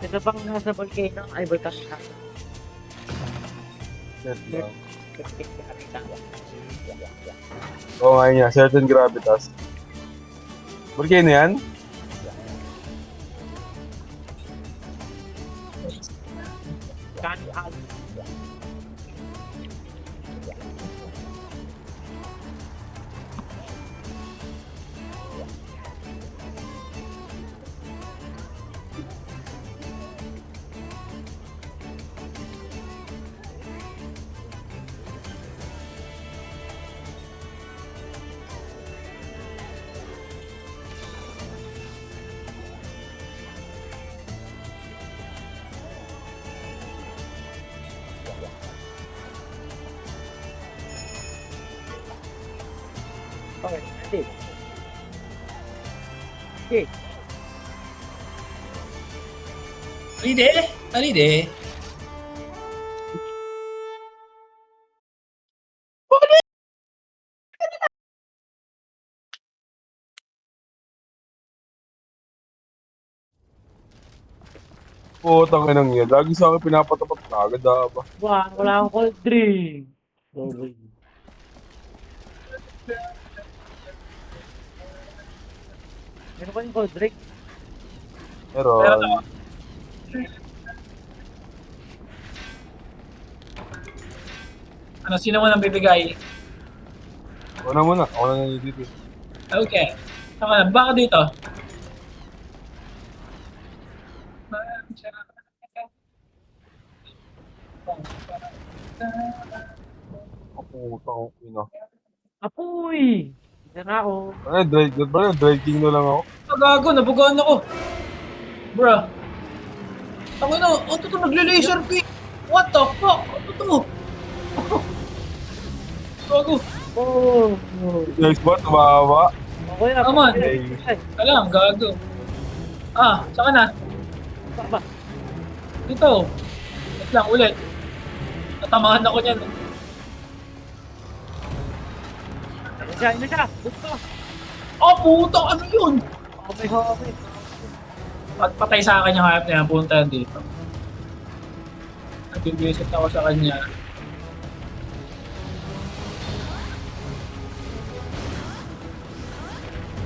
Ito pang nasa volcano ay volcano. Set lang. Oo nga niya, certain gravitas. Volcano yan? Kani al. Okay, nanti. Okay. Halide. Putang inang yan. Lagi sa akin pinapatapat na agad ba? Wala akong cold drink. Sorry. Meron ka yung cold drink? Pero, Meron ako. Ano, sino mo nang bibigay? ako na muna. Ako na nandito dito. Okay. Tama na, baka dito. Putang ina. Apoy! Diyan na ako. Dry king na lang ako. Gago, nabugaan ako. Bruh. Ako na, ito nagle-laser pick. What the fuck? Ano to? Gago. Oh! Next ba? Tumama. Okay na. Come on. Ay, Kala, gago. Ah, saka na. saan ba? Dito. Wait lang, ulit. Natamahan ako niyan. Ano siya? Gusto! Oh, puta, ano yun? Okay. At patay sa akin yung hype niya, punta yan dito. Nag-visit ako sa kanya.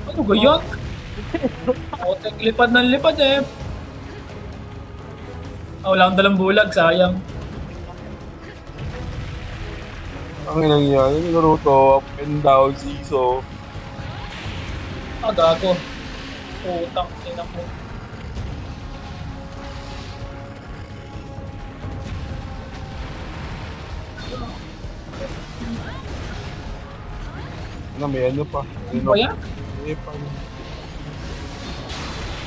Ano ba yun? Otek, lipad ng lipad eh. Wala akong dalang bulag, sayang. Ang inang yan. Yung Naruto, up and down, Ziso. Gago. Putang, ina mo. Ano, may ano pa. Ano ba yan? May pa.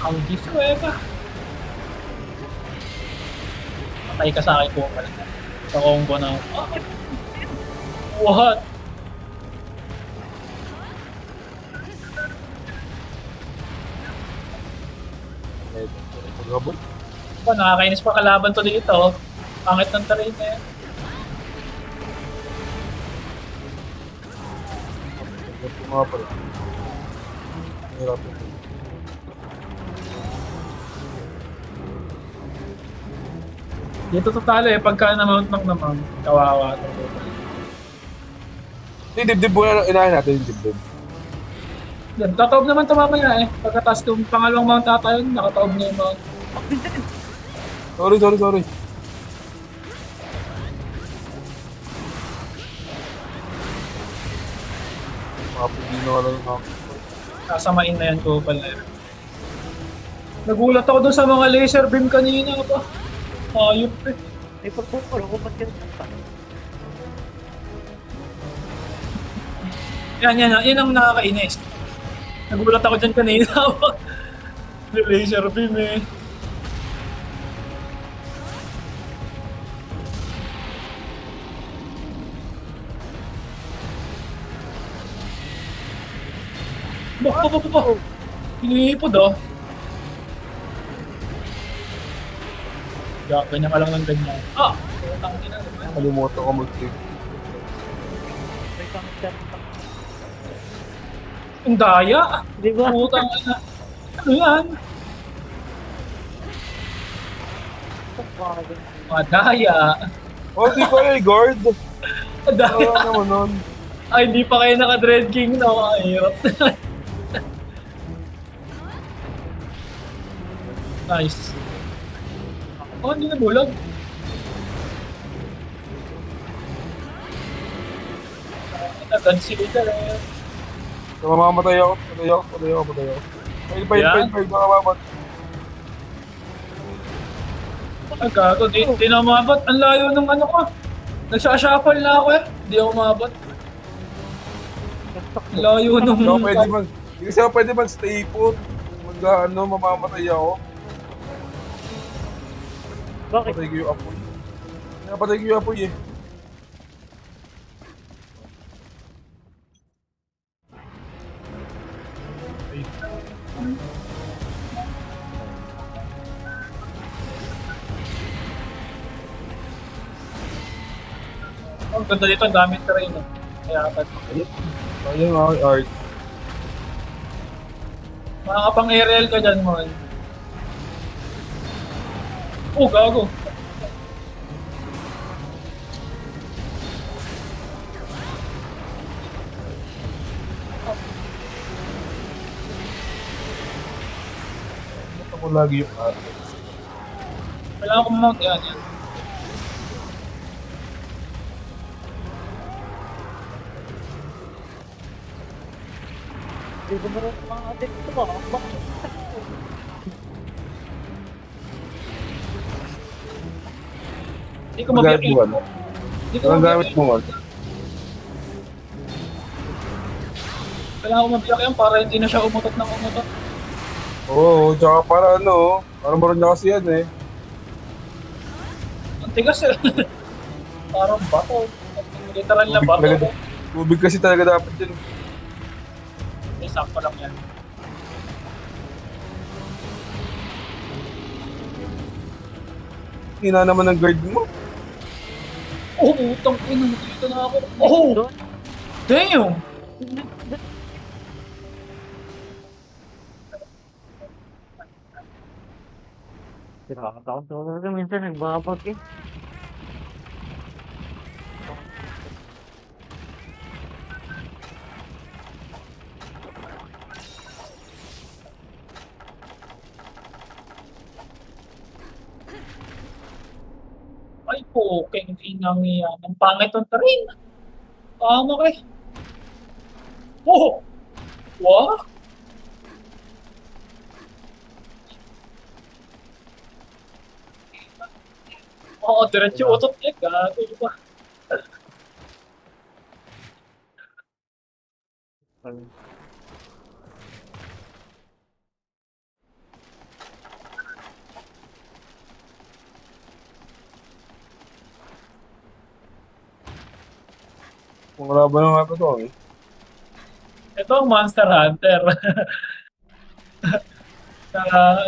Ang gisuweba. Patay ka sa akin po pala. Sa combo na. What? Pagkabot. Nakakainis pa kalaban to dito. Pangit ng terrain na yan. Ito nga pala. Hirap ito. Dito to talo eh. Pagka na-mount naman, kawawa to. Hindi, dibdib muna. Inahin natin yung dibdib. Yan, tataob naman ito mamaya eh. Pagkatas kung pangalawang mount ata yun, nakataob na yung mount. Sorry. Mapagino ka lang yung ako. Sasamain na yan ko pala. Nagulat ako dun sa mga laser beam kanina pa. Ayop eh. May pagpupuro ko ba't yun? Yan ang nakakainis. Nagulat ako dyan kanina. Laser beam eh. Ba. Hinihipod oh. Ganyan ka lang ng ganyan. Putang ina naman. Nakalimutan ko mag-trip. May pangkat. Ang daya. Di ba? Putang ina. Ano yan? Madaya. Oh, di ko eh, guard. Madaya. Wala naman nun. Ay, hindi pa kayo naka-Dread King na. Ay, hirap. Nice. Oh, hindi na bulag. Agad sila eh. So, mamamatay ako. Patay ako. Fail, Yan. nakamamat. Ay, gago. Di na umabot. Ang layo ng ano ko. Nagsashuffle na ako eh. Di ako umabot. Ang layo nung... Hindi kasi ako pwede mag-stay put. Mamamatay ako. Bakit? Patay ko yung apoy. Napatay ko yung apoy eh. Ang ganda dito. Ang daming terrain eh. Kaya agad. Ayun nga, art. Makakapang aerial ka dyan, man. Oh, gago. Ito ko lagi yung art. Kailangan ko mount yan. Hindi ko meron mga adik ito ba? Bakit? Hindi ko mabiyak Magamit mo, ano? Hindi ko Anong mabiyak gamit mo, man? Kailangan ko mabiyak yan para hindi na siya umutot ng umutot. Oo, tsaka para parang maroon na kasi yan eh. Ang tigas eh. Parang bato. Literal na bato. Tubig kasi talaga dapat yun. Eh, sakto lang yan. Hina naman ng guard mo. Oh, utang ina. Dito na ako. Oh! Damn! Tinakataon talaga minsan nagbabag eh. Ay po, inang yan. Ang pangit ng tarin. Tama kay. Oh! What? Oo, diretso utot eh. Gago ba? Kung wala ba naman ito eh. Ito ang Monster Hunter.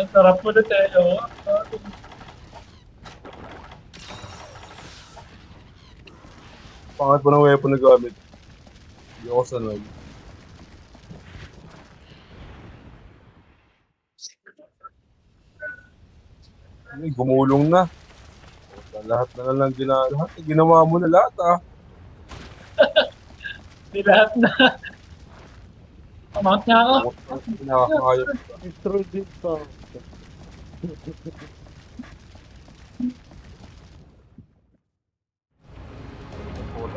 Sarap po na tayo. Pangat pa ng weapon na gamit. Hindi ako sanay. Ay, gumulong na. Lahat na lang ginawa mo na lahat ah. Di lahat na. Amount niya ako. Nakakayap ka. Destroy this town.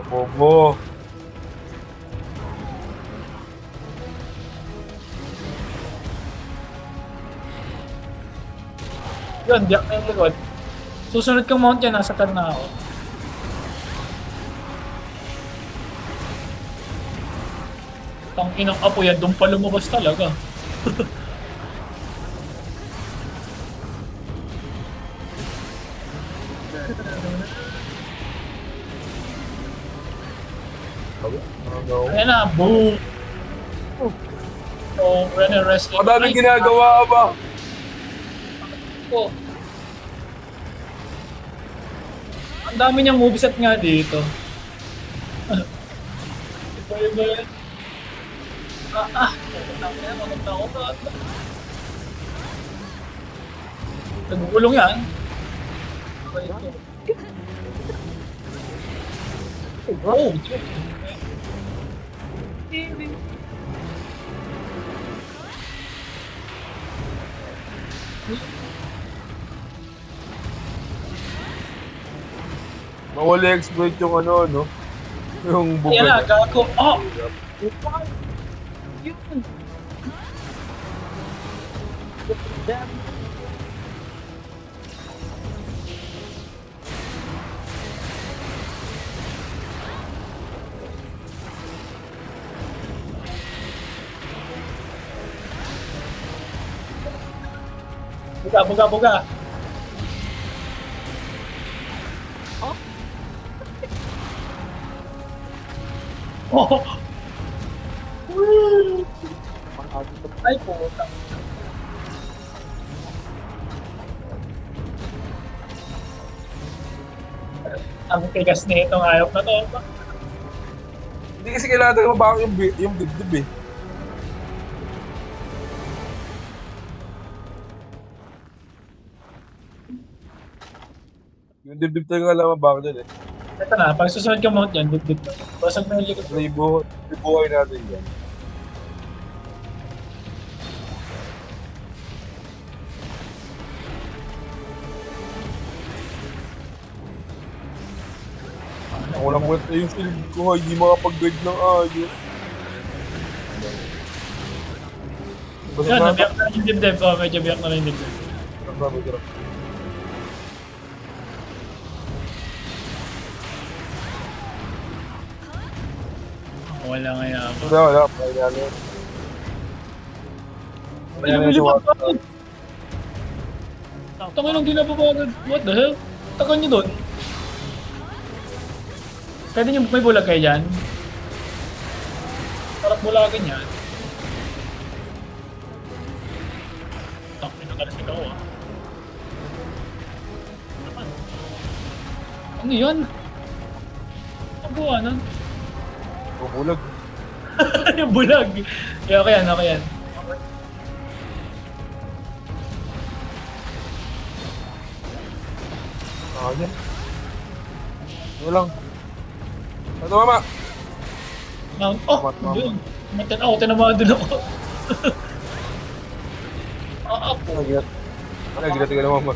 Bobo. Yun, diyak na yung likod. Susunod kang mount yan, nasa kan na ako. Tang inang apo yan, doon pa lumabas talaga. Ayan na, boom! So, we're in a wrestling. Madaming ginagawa ba? Oh. Ang dami niyang moveset nga dito. Iba yan. Maganda ako ba? Nagugulong yan. Oh! Mawala exploit yung ano, no? Yung Ayan na, bugad. gago. Oh! Yun! Damn! Buga, buga, buga. Oh! Ay, puta. Ang tigas na itong ayok na to. Hindi kasi kailangan talaga mabaho yung dibdib eh. Yung dibdib talaga kailangan mabaho dyan eh. Ito na, pag susunod ka mount yan, dip-dip. Basag na yung likod. Libuhay natin yan. Ako lang kwenta yung shield ko, hindi makapag-guide ng ayun. Basta Yan, na, nabiyak na yung dip-dip. Oh, medyo biyak na rin yung dip-dip. Wala nga yan. Wala, kaya yan. Ay, nabili pa pa. Tangin nung di napapagod. What the hell? Takan nyo doon. Pwede nyo may bulag kayo dyan? Parang bulagin yan. Tangin na kalas ikaw ah. Ano yun? Ang buwanan. Bubulag. Yung bulag. Kaya okay yan, okay yan. Ayan. Ano lang. Ano mama? Mount, oh! Mama. Yun. Matan ako, tinamaan din ako. Ako. Gila ka na mama.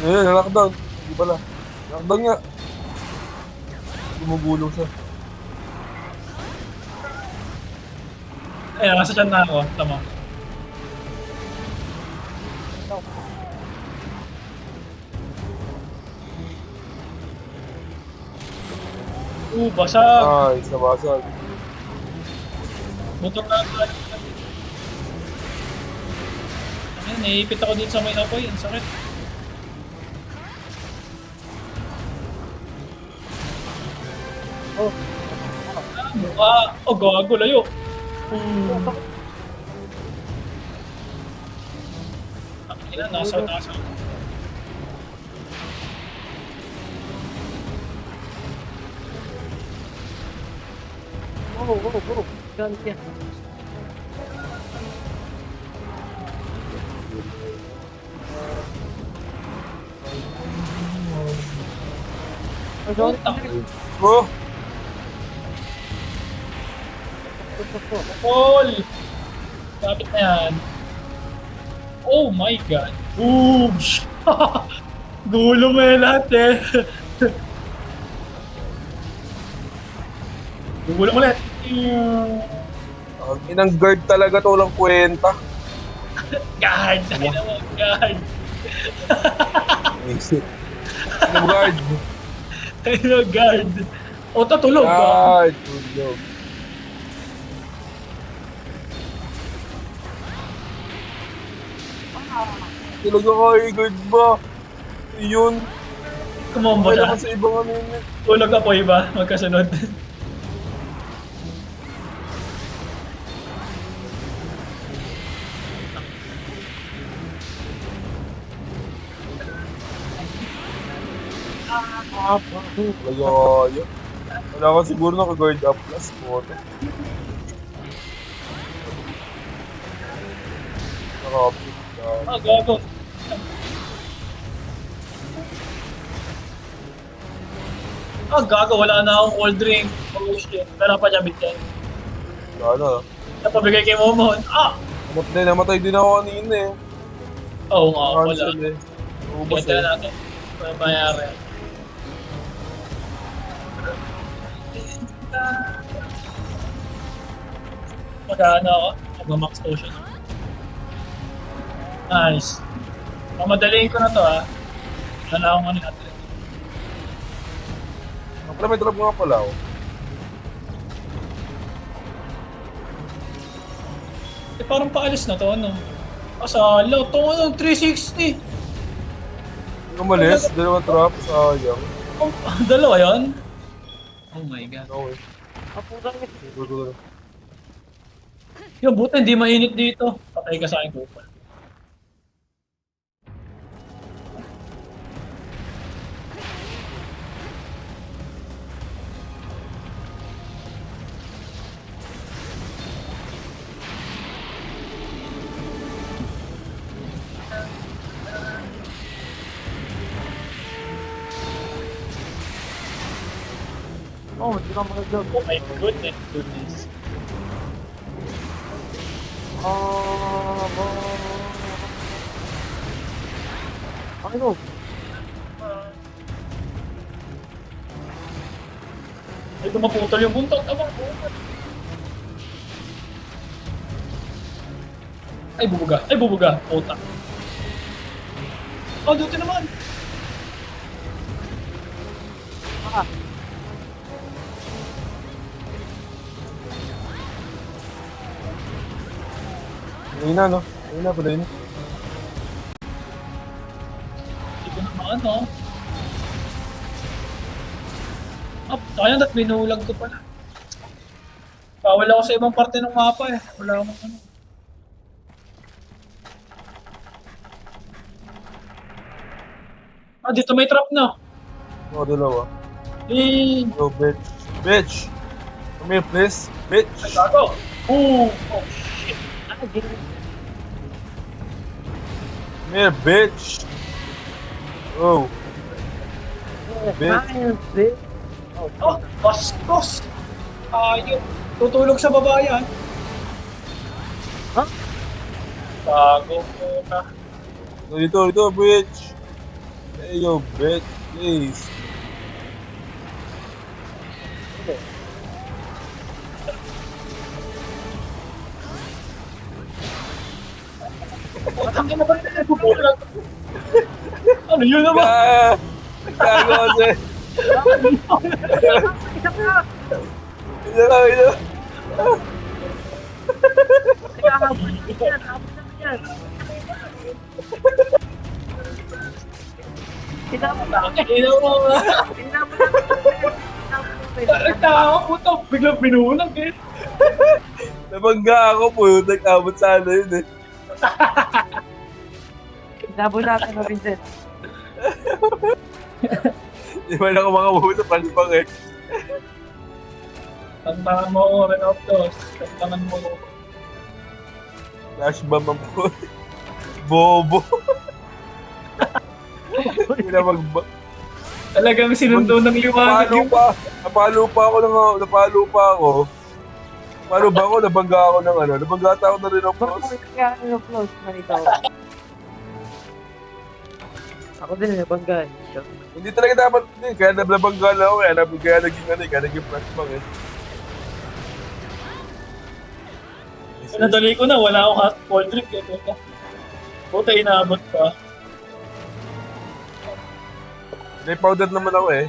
Ayun, lockdown. Hindi pala. Lockdown nga. Gumugulong siya. Ayun, nasa tiyan na ako. Tama. Basag. Ay, sabasag. Buto na. Ayun, naiipit ako dito sa may apoy. Ang sakit. Oh! Oh, gago, layo. Ina, nasa. Oh! Ganti yan. Oh, sorry. Oh! Paul! Kapit na yan. Oh my god. Boom! Gulo mo yan lahat eh. Gulo mo ulit. Ang inang guard talaga to, walang kwenta. Guard! Ay naman, guard! Ano guard? Ay naman, guard! O, tatulog ka! Guard! Tulog. Tulog ako eh, guard ba? Yun. Kumombo Wala siya. ka sa ibang ano yun eh. Tulog ka po iba, magkasunod. Layo. Wala ka siguro naka-guard up plus. Puto. Naka-update ka. Ah, gago. Ah, gago. Wala na akong cold drink. Oh, shit. Kailangan pa niya midday. Ano? Napabigay kay Momon. Ah! Namatay din ako kanina eh. Oo nga, wala. Cancel eh. Ubus Ganda eh. natin. May mayari. Magkano ako? Mag-max potion. Nice. Mamadaliin ko na to ah. Wala na akong ano natin. Pala may drop nga pala oh. Eh parang paalis na to ano. Asalo to ano, 360. Yung umalis, dalawang drop, sayang. Oh, dalawa yan? Oh my god. No eh. Kaputang ito. Yung buta hindi mainit dito. Patay ka sa akin, Kupal. Oh, hindi ka makaglag. Oh my goodness. Ano? Ay, tumaputol yung buntot. Aba, buntot. Ay, bubuga. Ay, bubuga. Puta. Oh, duty naman. Ah, Ayun na no? Ayun na, pala yun. Hindi ko naman, ano. Ah, sayang at binulag ko pala. Bawal ako sa ibang parte ng mapa eh. Wala akong ano. Ah, dito may trap na. Oo, dalawa. Eh, Yo, bitch. Bitch! Come here, please. Bitch! ay, gago. Oh, shit. gini. Come here, bitch! Oh, Bitch. Nice, bitch. Oh, bastos. Ayun. Tutulog sa baba yan. Ha? Bago ko na. dito, bitch! Hey, yo, bitch, please. Ang ina ba na bubulag? Ano yun naman? Ah! Gago kasi. Isa pa! Isa lang. Kaya habol yan, habol naman yan. Tinapon na. Ina mo nga. Tinapon na. Nagtaka ako puto. Biglang binulag eh. Nabangga ako po, nag-abot sana yun eh. Tinapon natin na Vincent. Di ba na ako makabuhos sa palipang eh. Tantangan mo ako, Renoptos. Tantangan mo ako. Flash bomb ang po. Bobo. Hindi na Talagang sinundo ng liwanag yung... Napalo pa ako. Paano ba ako? Nabangga ako ng ano? Nabangga ata ako na rin ang Bakit cross. kaya ano close na nito? Ako din nabangga. Hindi talaga dapat din. Kaya nabangga na ako eh. Kaya naging flash bomb eh. Nadali ko na, wala akong hot cold drink eh. Puta, inaabot pa. May powder naman ako eh.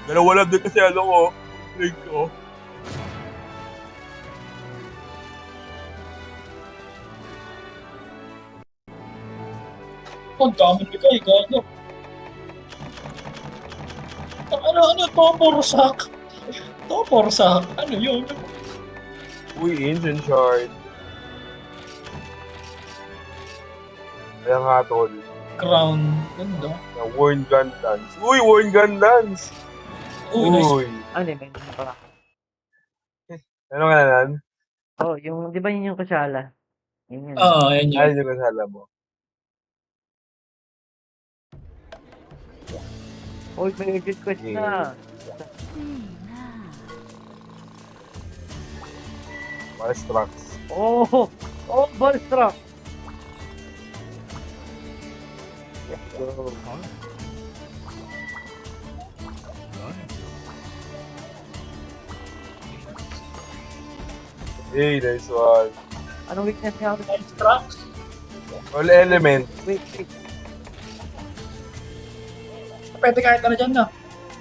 Dalawa lang din kasi ano ko. Drink ko. Ang dami bigay, gago. Ano, Toporsak? Toporsak? Ano yun? Uy, engine shard. Kaya nga tol. Crown. Ganda. Na worn gun dance. Uy, worn gun dance! Uy, nice. Uy. Ano yun? May pala. Ano ka na nan? Oh, yung, di ba yun yung kusala? Yun yun. Oo, yan yun. Ayun yung kasala mo. Uy, may urgent quest na. Mga structs. Oh! Oh, ball struck! Let's go. Hey, nice one. Anong weakness niya? Nice trucks. All element. Wait, wait. Pwede kahit ano dyan, no?